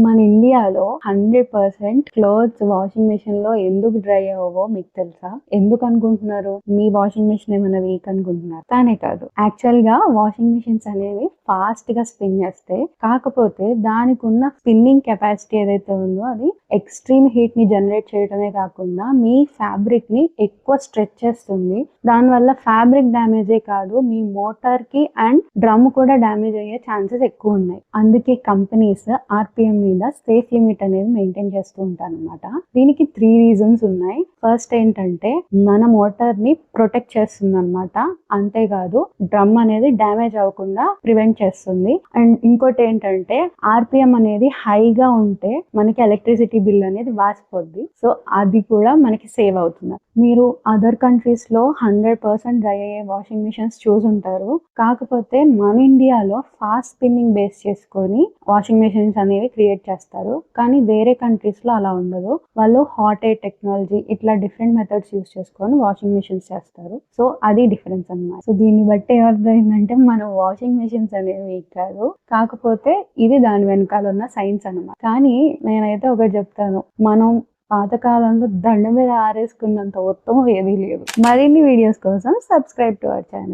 మన ఇండియాలో 100% clothes washing machine లో ఎందుకు డ్రై అవ్వవో మీకు తెలుసా? ఎందుకు అనుకుంటున్నారు? మీ వాషింగ్ మెషిన్ ఏమైనా వీక్ అనుకుంటున్నారు? కానే కాదు. యాక్చువల్ గా వాషింగ్ మెషిన్స్ అనేవి ఫాస్ట్ గా స్పిన్ చేస్తాయి. కాకపోతే దానికి ఉన్న స్పిన్నింగ్ కెపాసిటీ ఏదైతే ఉందో అది ఎక్స్ట్రీమ్ హీట్ ని జనరేట్ చేయడమే కాకుండా మీ ఫ్యాబ్రిక్ ని ఎక్కువ స్ట్రెచ్ చేస్తుంది. దానివల్ల ఫ్యాబ్రిక్ డ్యామేజే కాదు, మీ మోటార్ కి అండ్ డ్రమ్ కూడా డ్యామేజ్ అయ్యే ఛాన్సెస్ ఎక్కువ ఉన్నాయి. అందుకే కంపెనీస్ ఆర్పిఎం మీద సేఫ్ లిమిట్ అనేది మెయింటైన్ చేస్తూ ఉంటారు అనమాట. దీనికి 3 రీజన్స్ ఉన్నాయి. ఫస్ట్ ఏంటంటే మన మోటార్ ని ప్రొటెక్ట్ చేస్తుంది అనమాట. అంతేకాదు డ్రమ్ అనేది డ్యామేజ్ అవ్వకుండా ప్రివెంట్ చేస్తుంది. అండ్ ఇంకోటి ఏంటంటే ఆర్పిఎం అనేది హైగా ఉంటే మనకి ఎలక్ట్రిసిటీ బిల్ అనేది వాసిపోద్ది. సో అది కూడా మనకి సేవ్ అవుతుంది. మీరు అదర్ కంట్రీస్ లో 100% డ్రై అయ్యే వాషింగ్ మిషన్స్ చూసుంటారు. కాకపోతే మన ఇండియాలో ఫాస్ట్ స్పిన్నింగ్ బేస్ చేసుకొని వాషింగ్ మిషన్స్ అనేవి క్రియేట్ చేస్తారు. కానీ వేరే కంట్రీస్ లో అలా ఉండదు. వాళ్ళు హాట్ ఎయిర్ టెక్నాలజీ ఇట్లా డిఫరెంట్ మెథడ్స్ యూస్ చేసుకొని వాషింగ్ మిషన్స్ చేస్తారు. సో అది డిఫరెన్స్ అన్నమాట. సో దీన్ని బట్టి ఏమర్థమైందంటే మన వాషింగ్ మిషన్స్ అనేవి కాదు, కాకపోతే ఇది దాని వెనకాల ఉన్న సైన్స్ అన్నమాట. కానీ నేనైతే ఒకటి చెప్తాను, మనం పాతకాలంలో దండ మీద ఆరేసుకున్నంత ఉత్తమం ఏదీ లేదు. మరిన్ని వీడియోస్ కోసం సబ్స్క్రైబ్ టు అవర్ ఛానల్.